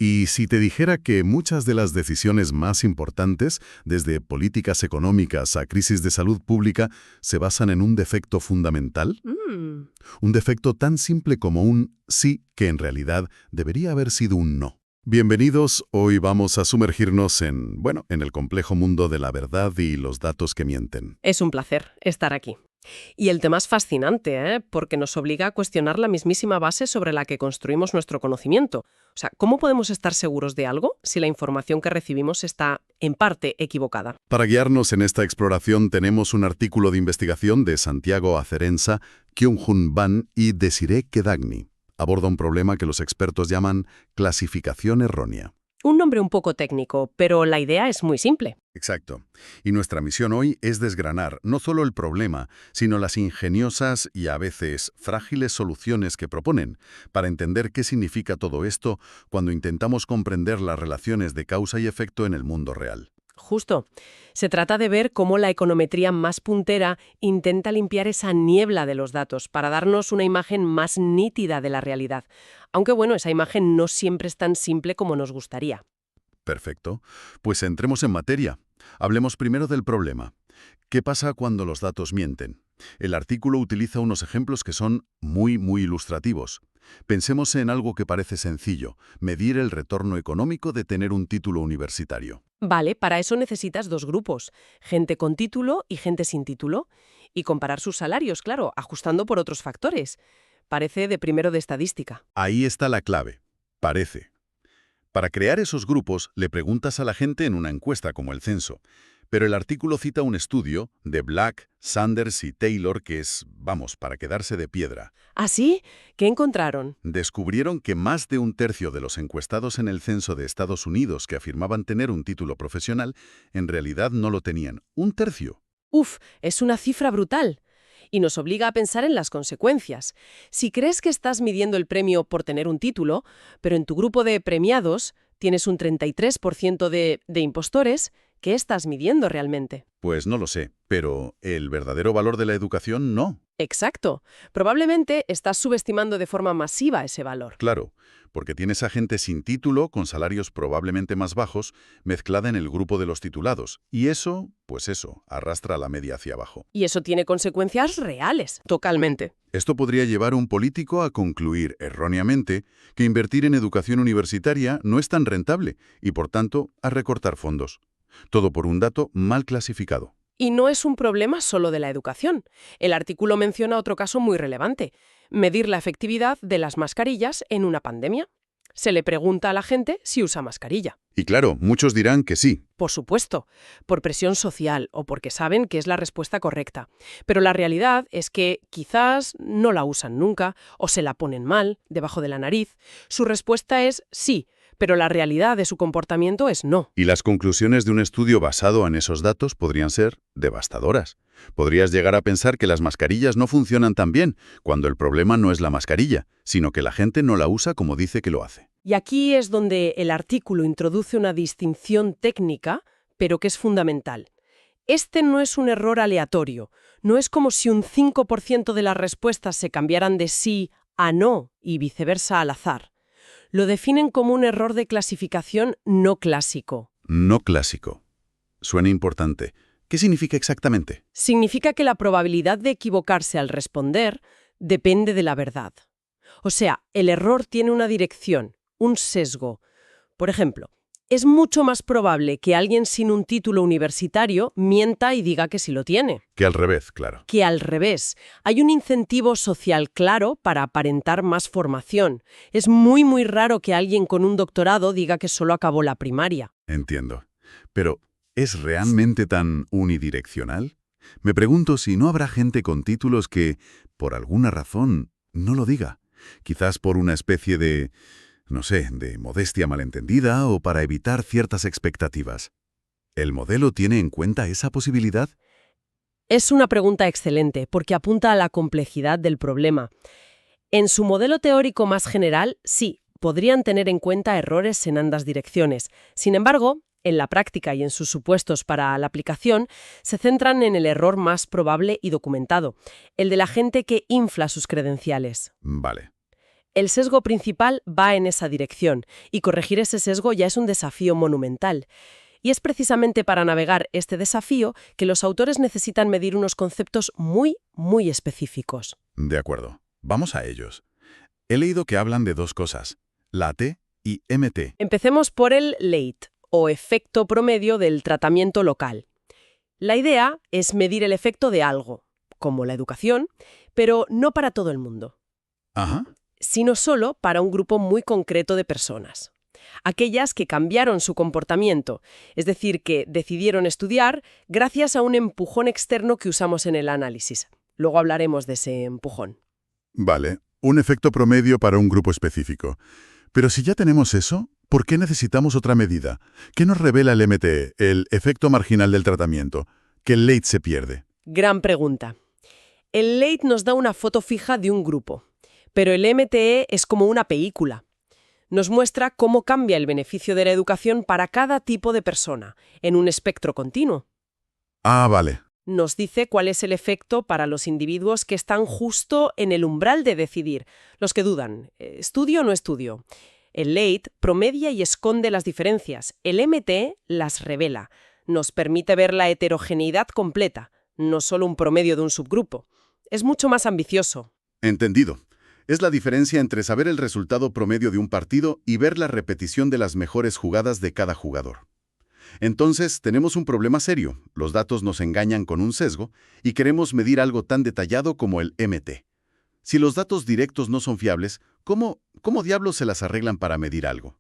Y si te dijera que muchas de las decisiones más importantes, desde políticas económicas a crisis de salud pública, se basan en un defecto fundamental, Mm, un defecto tan simple como un sí que en realidad debería haber sido un no. Bienvenidos, hoy vamos a sumergirnos en el complejo mundo de la verdad y los datos que mienten. es un placer estar aquí. Y el tema es fascinante, porque nos obliga a cuestionar la mismísima base sobre la que construimos nuestro conocimiento. O sea, ¿cómo podemos estar seguros de algo si la información que recibimos está, en parte, equivocada? Para guiarnos en esta exploración tenemos un artículo de investigación de Santiago Acerenza, Kyung-Hun Ban y Desiree Kedagni. Aborda un problema que los expertos llaman clasificación errónea. Un nombre un poco técnico, pero la idea es muy simple. Exacto. Y nuestra misión hoy es desgranar no solo el problema, sino las ingeniosas y a veces frágiles soluciones que proponen, para entender qué significa todo esto cuando intentamos comprender las relaciones de causa y efecto en el mundo real. Justo. Se trata de ver cómo la econometría más puntera intenta limpiar esa niebla de los datos para darnos una imagen más nítida de la realidad. Aunque bueno, esa imagen no siempre es tan simple como nos gustaría. Perfecto. Pues entremos en materia. Hablemos primero del problema. ¿Qué pasa cuando los datos mienten? El artículo utiliza unos ejemplos que son muy ilustrativos. Pensemos en algo que parece sencillo, medir el retorno económico de tener un título universitario. Vale, para eso necesitas dos grupos, gente con título y gente sin título, y comparar sus salarios, claro, ajustando por otros factores. Parece de primero de estadística. Ahí está la clave. Parece. Para crear esos grupos, le preguntas a la gente en una encuesta como el censo. Pero el artículo cita un estudio de Black, Sanders y Taylor que es, vamos, para quedarse de piedra. ¿Ah, sí? ¿Qué encontraron? Descubrieron que más de un tercio de los encuestados en el censo de Estados Unidos que afirmaban tener un título profesional, en realidad no lo tenían. Un tercio. Uf, es una cifra brutal. Y nos obliga a pensar en las consecuencias. Si crees que estás midiendo el premio por tener un título, pero en tu grupo de premiados tienes un 33% de impostores, ¿qué estás midiendo realmente? Pues no lo sé, pero el verdadero valor de la educación no. Exacto. Probablemente estás subestimando de forma masiva ese valor. Claro, porque tienes a gente sin título, con salarios probablemente más bajos, mezclada en el grupo de los titulados. Y eso, pues eso, arrastra la media hacia abajo. Y eso tiene consecuencias reales, totalmente. Esto podría llevar a un político a concluir, erróneamente, que invertir en educación universitaria no es tan rentable y, por tanto, a recortar fondos. Todo por un dato mal clasificado. Y no es un problema solo de la educación. El artículo menciona otro caso muy relevante: medir la efectividad de las mascarillas en una pandemia. Se le pregunta a la gente si usa mascarilla. Y claro, muchos dirán que sí. Por supuesto, por presión social o porque saben que es la respuesta correcta. Pero la realidad es que quizás no la usan nunca o se la ponen mal, debajo de la nariz. Su respuesta es sí, pero la realidad de su comportamiento es no. Y las conclusiones de un estudio basado en esos datos podrían ser devastadoras. Podrías llegar a pensar que las mascarillas no funcionan tan bien, cuando el problema no es la mascarilla, sino que la gente no la usa como dice que lo hace. Y aquí es donde el artículo introduce una distinción técnica, pero que es fundamental. Este no es un error aleatorio. No es como si un 5% de las respuestas se cambiaran de sí a no y viceversa al azar. Lo definen como un error de clasificación no clásico. No clásico. Suena importante. ¿Qué significa exactamente? Significa que la probabilidad de equivocarse al responder depende de la verdad. O sea, el error tiene una dirección, un sesgo. Por ejemplo, es mucho más probable que alguien sin un título universitario mienta y diga que sí lo tiene. Que al revés, claro. Que al revés. Hay un incentivo social claro para aparentar más formación. Es muy raro que alguien con un doctorado diga que solo acabó la primaria. Entiendo. Pero, ¿es realmente tan unidireccional? Me pregunto si no habrá gente con títulos que, por alguna razón, no lo diga. Quizás por una especie de, no sé, de modestia malentendida o para evitar ciertas expectativas. ¿El modelo tiene en cuenta esa posibilidad? Es una pregunta excelente porque apunta a la complejidad del problema. En su modelo teórico más general, sí, podrían tener en cuenta errores en ambas direcciones. Sin embargo, en la práctica y en sus supuestos para la aplicación, se centran en el error más probable y documentado, el de la gente que infla sus credenciales. Vale. El sesgo principal va en esa dirección, y corregir ese sesgo ya es un desafío monumental. Y es precisamente para navegar este desafío que los autores necesitan medir unos conceptos muy, muy específicos. De acuerdo. Vamos a ellos. He leído que hablan de dos cosas, la T y MT. Empecemos por el LATE, o efecto promedio del tratamiento local. La idea es medir el efecto de algo, como la educación, pero no para todo el mundo, Ajá. sino solo para un grupo muy concreto de personas. Aquellas que cambiaron su comportamiento, es decir, que decidieron estudiar gracias a un empujón externo que usamos en el análisis. Luego hablaremos de ese empujón. Vale, un efecto promedio para un grupo específico. Pero si ya tenemos eso, ¿por qué necesitamos otra medida? ¿Qué nos revela el MTE, el efecto marginal del tratamiento? Que el LATE se pierde. Gran pregunta. El LATE nos da una foto fija de un grupo, pero el MTE es como una película. Nos muestra cómo cambia el beneficio de la educación para cada tipo de persona, en un espectro continuo. Ah, vale. Nos dice cuál es el efecto para los individuos que están justo en el umbral de decidir, los que dudan, ¿estudio o no estudio? El LATE promedia y esconde las diferencias, el MT las revela, nos permite ver la heterogeneidad completa, no solo un promedio de un subgrupo. Es mucho más ambicioso. Entendido. Es la diferencia entre saber el resultado promedio de un partido y ver la repetición de las mejores jugadas de cada jugador. Entonces, tenemos un problema serio. Los datos nos engañan con un sesgo y queremos medir algo tan detallado como el MT. Si los datos directos no son fiables, ¿cómo diablos se las arreglan para medir algo?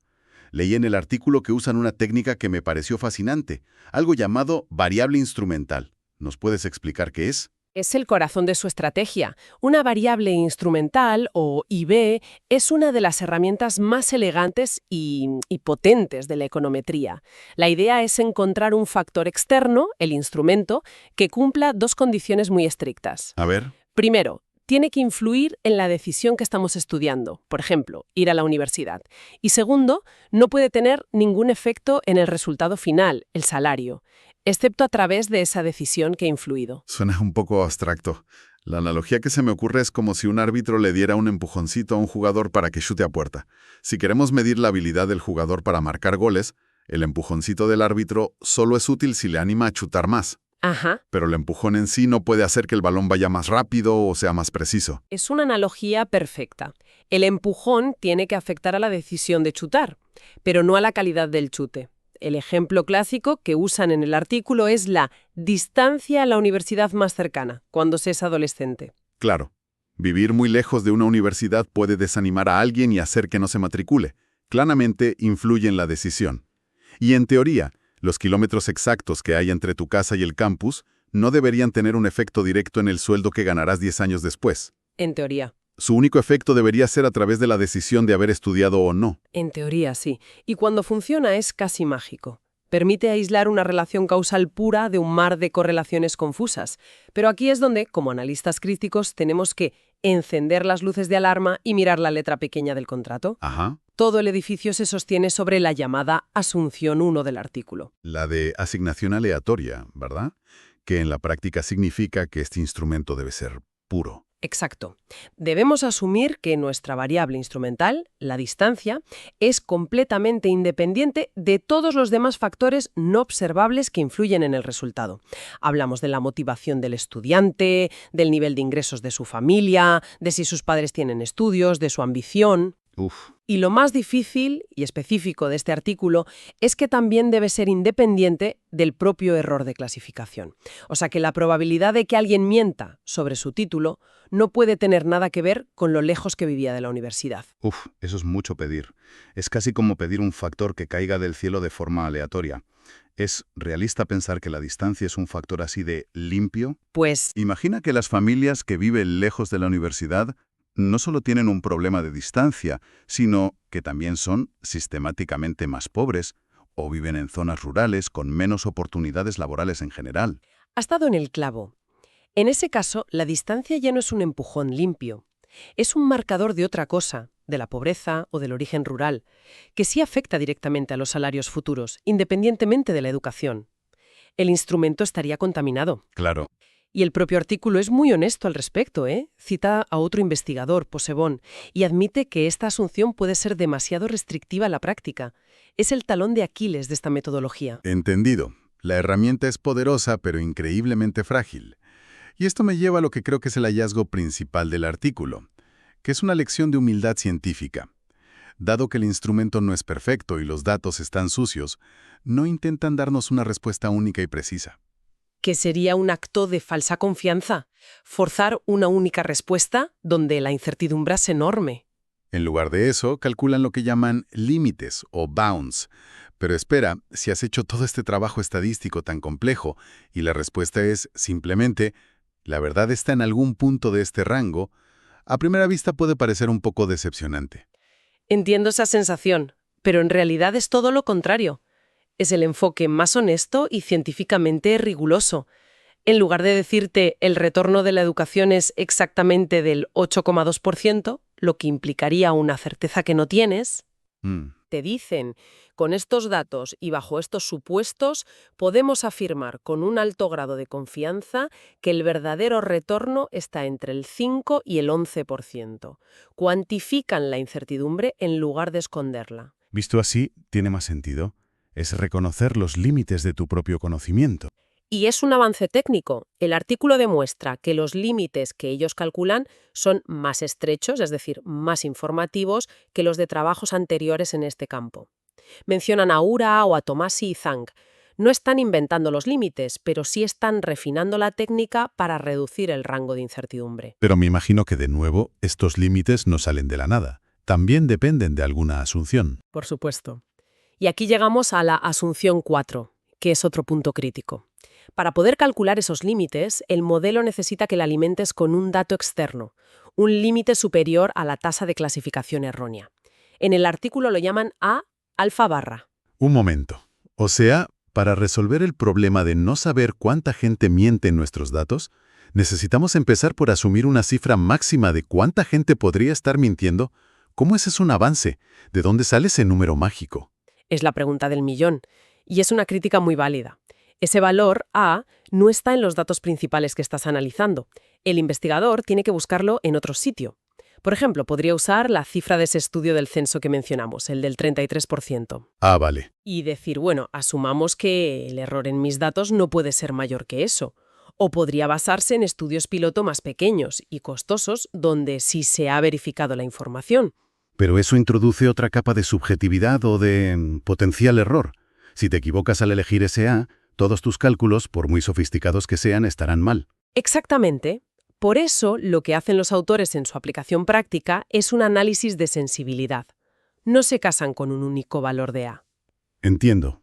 Leí en el artículo que usan una técnica que me pareció fascinante, algo llamado variable instrumental. ¿Nos puedes explicar qué es? Es el corazón de su estrategia. Una variable instrumental, o IB, es una de las herramientas más elegantes y potentes de la econometría. La idea es encontrar un factor externo, el instrumento, que cumpla dos condiciones muy estrictas. A ver. Primero, tiene que influir en la decisión que estamos estudiando, por ejemplo, ir a la universidad. Y segundo, no puede tener ningún efecto en el resultado final, el salario, excepto a través de esa decisión que ha influido. Suena un poco abstracto. La analogía que se me ocurre es como si un árbitro le diera un empujoncito a un jugador para que chute a puerta. Si queremos medir la habilidad del jugador para marcar goles, el empujoncito del árbitro solo es útil si le anima a chutar más. Ajá. Pero el empujón en sí no puede hacer que el balón vaya más rápido o sea más preciso. Es una analogía perfecta. El empujón tiene que afectar a la decisión de chutar, pero no a la calidad del chute. El ejemplo clásico que usan en el artículo es la distancia a la universidad más cercana, cuando se es adolescente. Claro, vivir muy lejos de una universidad puede desanimar a alguien y hacer que no se matricule. Claramente influye en la decisión. Y en teoría, los kilómetros exactos que hay entre tu casa y el campus no deberían tener un efecto directo en el sueldo que ganarás 10 años después. En teoría. Su único efecto debería ser a través de la decisión de haber estudiado o no. En teoría, sí. Y cuando funciona es casi mágico. Permite aislar una relación causal pura de un mar de correlaciones confusas. Pero aquí es donde, como analistas críticos, tenemos que encender las luces de alarma y mirar la letra pequeña del contrato. Ajá. Todo el edificio se sostiene sobre la llamada Asunción 1 del artículo. La de asignación aleatoria, ¿verdad? Que en la práctica significa que este instrumento debe ser puro. Exacto. Debemos asumir que nuestra variable instrumental, la distancia, es completamente independiente de todos los demás factores no observables que influyen en el resultado. Hablamos de la motivación del estudiante, del nivel de ingresos de su familia, de si sus padres tienen estudios, de su ambición. Uf. Y lo más difícil y específico de este artículo es que también debe ser independiente del propio error de clasificación. O sea que la probabilidad de que alguien mienta sobre su título no puede tener nada que ver con lo lejos que vivía de la universidad. Uf, eso es mucho pedir. Es casi como pedir un factor que caiga del cielo de forma aleatoria. ¿Es realista pensar que la distancia es un factor así de limpio? Pues Imagina que las familias que viven lejos de la universidad no solo tienen un problema de distancia, sino que también son sistemáticamente más pobres o viven en zonas rurales con menos oportunidades laborales en general. ha estado en el clavo. En ese caso, la distancia ya no es un empujón limpio. Es un marcador de otra cosa, de la pobreza o del origen rural, que sí afecta directamente a los salarios futuros, independientemente de la educación. El instrumento estaría contaminado. Claro. Y el propio artículo es muy honesto al respecto, ¿eh? Cita a otro investigador, Possebon, y admite que esta asunción puede ser demasiado restrictiva a la práctica. Es el talón de Aquiles de esta metodología. Entendido. La herramienta es poderosa, pero increíblemente frágil. Y esto me lleva a lo que creo que es el hallazgo principal del artículo, que es una lección de humildad científica. Dado que el instrumento no es perfecto y los datos están sucios, no intentan darnos una respuesta única y precisa. Que sería un acto de falsa confianza, forzar una única respuesta donde la incertidumbre es enorme. En lugar de eso, calculan lo que llaman límites o bounds. Pero espera, si has hecho todo este trabajo estadístico tan complejo y la respuesta es simplemente, la verdad está en algún punto de este rango, a primera vista puede parecer un poco decepcionante. Entiendo esa sensación, pero en realidad es todo lo contrario. Es el enfoque más honesto y científicamente riguroso. En lugar de decirte el retorno de la educación es exactamente del 8,2%, lo que implicaría una certeza que no tienes, te dicen, con estos datos y bajo estos supuestos, podemos afirmar con un alto grado de confianza que el verdadero retorno está entre el 5 y el 11%. Cuantifican la incertidumbre en lugar de esconderla. Visto así, tiene más sentido. Es reconocer los límites de tu propio conocimiento. Y es un avance técnico. El artículo demuestra que los límites que ellos calculan son más estrechos, es decir, más informativos, que los de trabajos anteriores en este campo. Mencionan a Ura o a Tomasi y Zhang. No están inventando los límites, pero sí están refinando la técnica para reducir el rango de incertidumbre. Pero me imagino que, de nuevo, estos límites no salen de la nada. También dependen de alguna asunción. Por supuesto. Y aquí llegamos a la asunción 4, que es otro punto crítico. Para poder calcular esos límites, el modelo necesita que la alimentes con un dato externo, un límite superior a la tasa de clasificación errónea. En el artículo lo llaman A alfa barra. Un momento. O sea, para resolver el problema de no saber cuánta gente miente en nuestros datos, necesitamos empezar por asumir una cifra máxima de cuánta gente podría estar mintiendo. ¿Cómo ese es un avance? ¿De dónde sale ese número mágico? Es la pregunta del millón, y es una crítica muy válida. Ese valor A no está en los datos principales que estás analizando. El investigador tiene que buscarlo en otro sitio. Por ejemplo, podría usar la cifra de ese estudio del censo que mencionamos, el del 33%. Ah, vale. Y decir, bueno, asumamos que el error en mis datos no puede ser mayor que eso. O podría basarse en estudios piloto más pequeños y costosos donde sí se ha verificado la información. Pero eso introduce otra capa de subjetividad o de potencial error. Si te equivocas al elegir ese A, todos tus cálculos, por muy sofisticados que sean, estarán mal. Exactamente. Por eso, lo que hacen los autores en su aplicación práctica es un análisis de sensibilidad. No se casan con un único valor de A. Entiendo.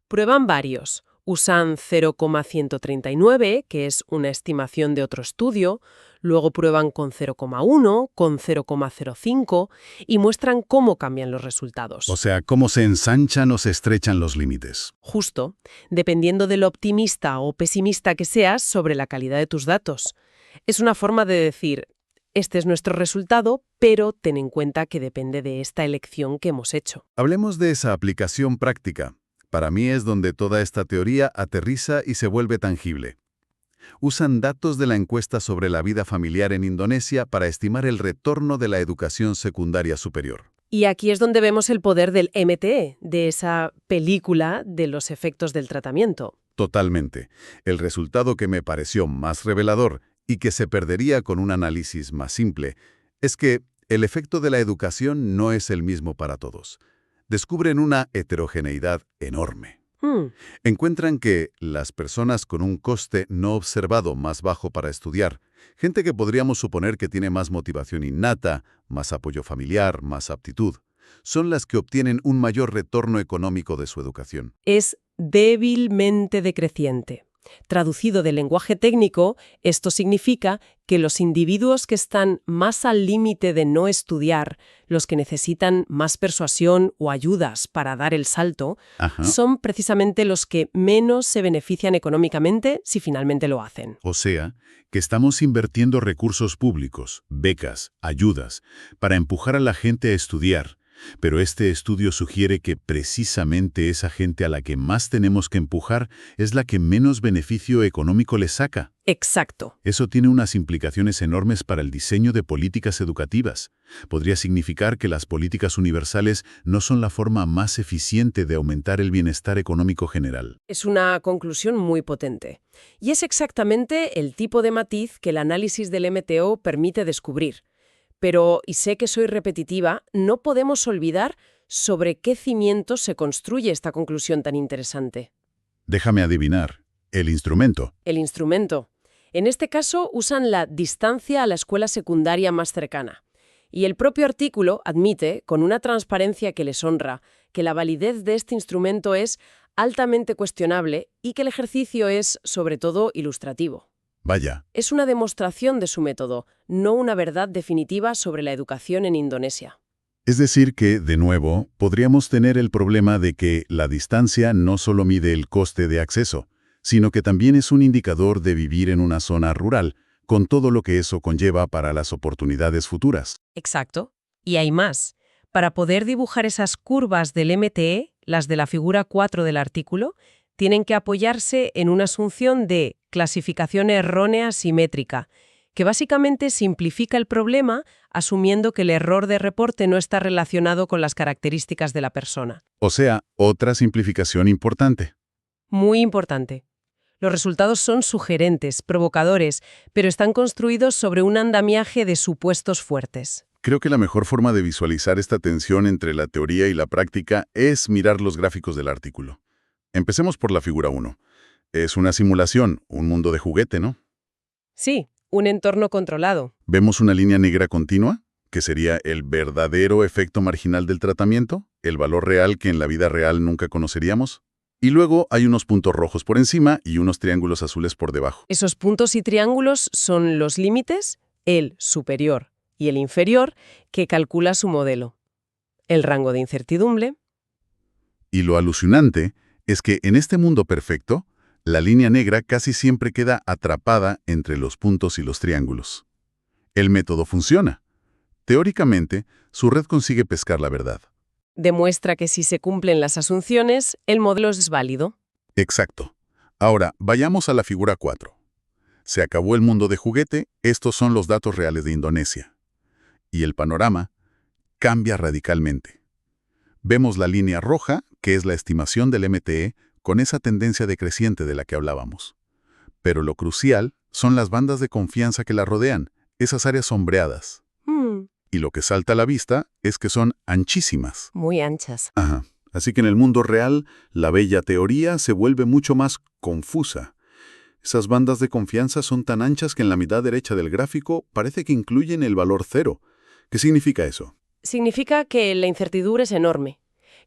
Prueban varios. Usan 0,139, que es una estimación de otro estudio, luego prueban con 0,1, con 0,05 y muestran cómo cambian los resultados. O sea, cómo se ensanchan o se estrechan los límites. Justo, dependiendo de lo optimista o pesimista que seas sobre la calidad de tus datos. Es una forma de decir, este es nuestro resultado, pero ten en cuenta que depende de esta elección que hemos hecho. Hablemos de esa aplicación práctica. Para mí es donde toda esta teoría aterriza y se vuelve tangible. Usan datos de la encuesta sobre la vida familiar en Indonesia para estimar el retorno de la educación secundaria superior. Y aquí es donde vemos el poder del MTE, de esa película de los efectos del tratamiento. Totalmente. El resultado que me pareció más revelador y que se perdería con un análisis más simple es que el efecto de la educación no es el mismo para todos. Descubren una heterogeneidad enorme. Encuentran que las personas con un coste no observado más bajo para estudiar, gente que podríamos suponer que tiene más motivación innata, más apoyo familiar, más aptitud, son las que obtienen un mayor retorno económico de su educación. Es débilmente decreciente. Traducido del lenguaje técnico, esto significa que los individuos que están más al límite de no estudiar, los que necesitan más persuasión o ayudas para dar el salto, son precisamente los que menos se benefician económicamente si finalmente lo hacen. O sea, que estamos invirtiendo recursos públicos, becas, ayudas, para empujar a la gente a estudiar, Pero este estudio sugiere que precisamente esa gente a la que más tenemos que empujar es la que menos beneficio económico le saca. Exacto. Eso tiene unas implicaciones enormes para el diseño de políticas educativas. Podría significar que las políticas universales no son la forma más eficiente de aumentar el bienestar económico general. Es una conclusión muy potente. Y es exactamente el tipo de matiz que el análisis del MTO permite descubrir. Pero, y sé que soy repetitiva, no podemos olvidar sobre qué cimientos se construye esta conclusión tan interesante. Déjame adivinar. El instrumento. El instrumento. En este caso, usan la distancia a la escuela secundaria más cercana. Y el propio artículo admite, con una transparencia que les honra, que la validez de este instrumento es altamente cuestionable y que el ejercicio es, sobre todo, ilustrativo. Vaya. Es una demostración de su método, no una verdad definitiva sobre la educación en Indonesia. Es decir que, de nuevo, podríamos tener el problema de que la distancia no solo mide el coste de acceso, sino que también es un indicador de vivir en una zona rural, con todo lo que eso conlleva para las oportunidades futuras. Exacto. Y hay más. Para poder dibujar esas curvas del MTE, las de la figura 4 del artículo, tienen que apoyarse en una asunción de clasificación errónea simétrica, que básicamente simplifica el problema asumiendo que el error de reporte no está relacionado con las características de la persona. O sea, otra simplificación importante. Muy importante. Los resultados son sugerentes, provocadores, pero están construidos sobre un andamiaje de supuestos fuertes. Creo que la mejor forma de visualizar esta tensión entre la teoría y la práctica es mirar los gráficos del artículo. Empecemos por la figura 1. Es una simulación, un mundo de juguete, ¿no? Sí, un entorno controlado. Vemos una línea negra continua, que sería el verdadero efecto marginal del tratamiento, el valor real que en la vida real nunca conoceríamos. Y luego hay unos puntos rojos por encima y unos triángulos azules por debajo. Esos puntos y triángulos son los límites, el superior y el inferior, que calcula su modelo. El rango de incertidumbre. Y lo alucinante es que en este mundo perfecto, la línea negra casi siempre queda atrapada entre los puntos y los triángulos. El método funciona. Teóricamente, su red consigue pescar la verdad. Demuestra que si se cumplen las asunciones, el modelo es válido. Exacto. Ahora, vayamos a la figura 4. Se acabó el mundo de juguete, estos son los datos reales de Indonesia. Y el panorama cambia radicalmente. Vemos la línea roja, que es la estimación del MTE, con esa tendencia decreciente de la que hablábamos. Pero lo crucial son las bandas de confianza que la rodean, esas áreas sombreadas. Y lo que salta a la vista es que son anchísimas. Muy anchas. Ajá. Así que en el mundo real, la bella teoría se vuelve mucho más confusa. Esas bandas de confianza son tan anchas que en la mitad derecha del gráfico parece que incluyen el valor 0. ¿Qué significa eso? Significa que la incertidumbre es enorme,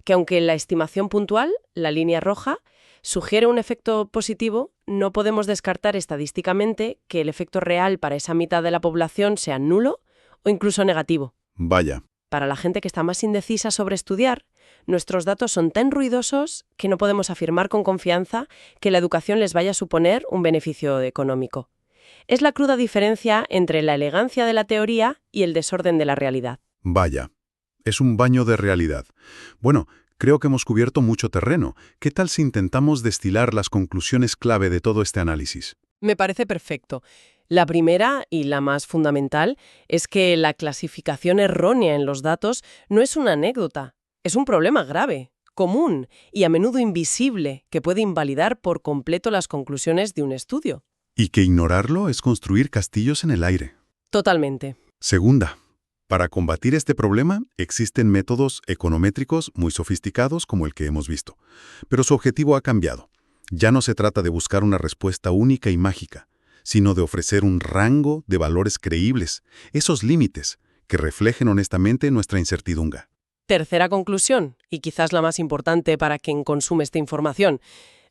que aunque la estimación puntual, la línea roja, sugiere un efecto positivo, no podemos descartar estadísticamente que el efecto real para esa mitad de la población sea nulo o incluso negativo. Vaya. Para la gente que está más indecisa sobre estudiar, nuestros datos son tan ruidosos que no podemos afirmar con confianza que la educación les vaya a suponer un beneficio económico. Es la cruda diferencia entre la elegancia de la teoría y el desorden de la realidad. Vaya. Es un baño de realidad. Bueno, creo que hemos cubierto mucho terreno. ¿Qué tal si intentamos destilar las conclusiones clave de todo este análisis? Me parece perfecto. La primera, y la más fundamental, es que la clasificación errónea en los datos no es una anécdota, es un problema grave, común y a menudo invisible, que puede invalidar por completo las conclusiones de un estudio. Y que ignorarlo es construir castillos en el aire. Totalmente. Segunda, para combatir este problema existen métodos econométricos muy sofisticados como el que hemos visto. Pero su objetivo ha cambiado. Ya no se trata de buscar una respuesta única y mágica, sino de ofrecer un rango de valores creíbles, esos límites que reflejen honestamente nuestra incertidumbre. Tercera conclusión, y quizás la más importante para quien consume esta información.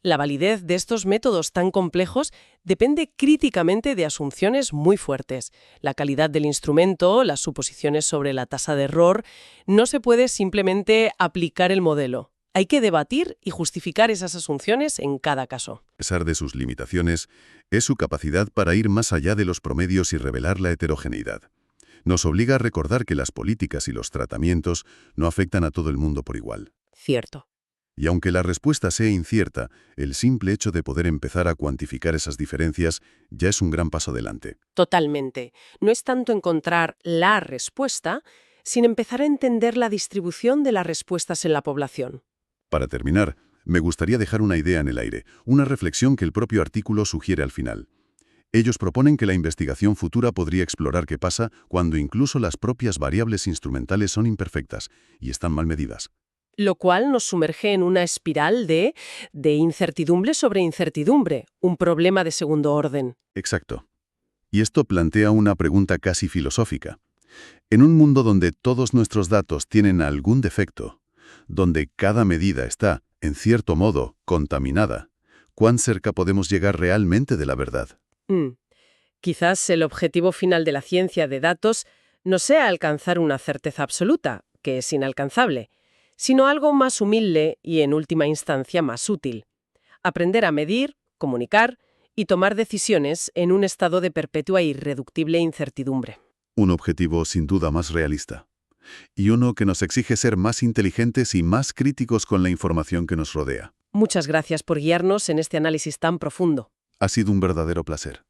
La validez de estos métodos tan complejos depende críticamente de asunciones muy fuertes. La calidad del instrumento, las suposiciones sobre la tasa de error, no se puede simplemente aplicar el modelo. Hay que debatir y justificar esas asunciones en cada caso. A pesar de sus limitaciones, es su capacidad para ir más allá de los promedios y revelar la heterogeneidad. Nos obliga a recordar que las políticas y los tratamientos no afectan a todo el mundo por igual. Cierto. Y aunque la respuesta sea incierta, el simple hecho de poder empezar a cuantificar esas diferencias ya es un gran paso adelante. Totalmente. No es tanto encontrar la respuesta, sino empezar a entender la distribución de las respuestas en la población. Para terminar, me gustaría dejar una idea en el aire, una reflexión que el propio artículo sugiere al final. Ellos proponen que la investigación futura podría explorar qué pasa cuando incluso las propias variables instrumentales son imperfectas y están mal medidas. Lo cual nos sumerge en una espiral de incertidumbre sobre incertidumbre, un problema de segundo orden. Exacto. Y esto plantea una pregunta casi filosófica. En un mundo donde todos nuestros datos tienen algún defecto, donde cada medida está, en cierto modo, contaminada, ¿cuán cerca podemos llegar realmente de la verdad? Quizás el objetivo final de la ciencia de datos no sea alcanzar una certeza absoluta, que es inalcanzable, sino algo más humilde y, en última instancia, más útil. Aprender a medir, comunicar y tomar decisiones en un estado de perpetua e irreductible incertidumbre. Un objetivo sin duda más realista. Y uno que nos exige ser más inteligentes y más críticos con la información que nos rodea. Muchas gracias por guiarnos en este análisis tan profundo. Ha sido un verdadero placer.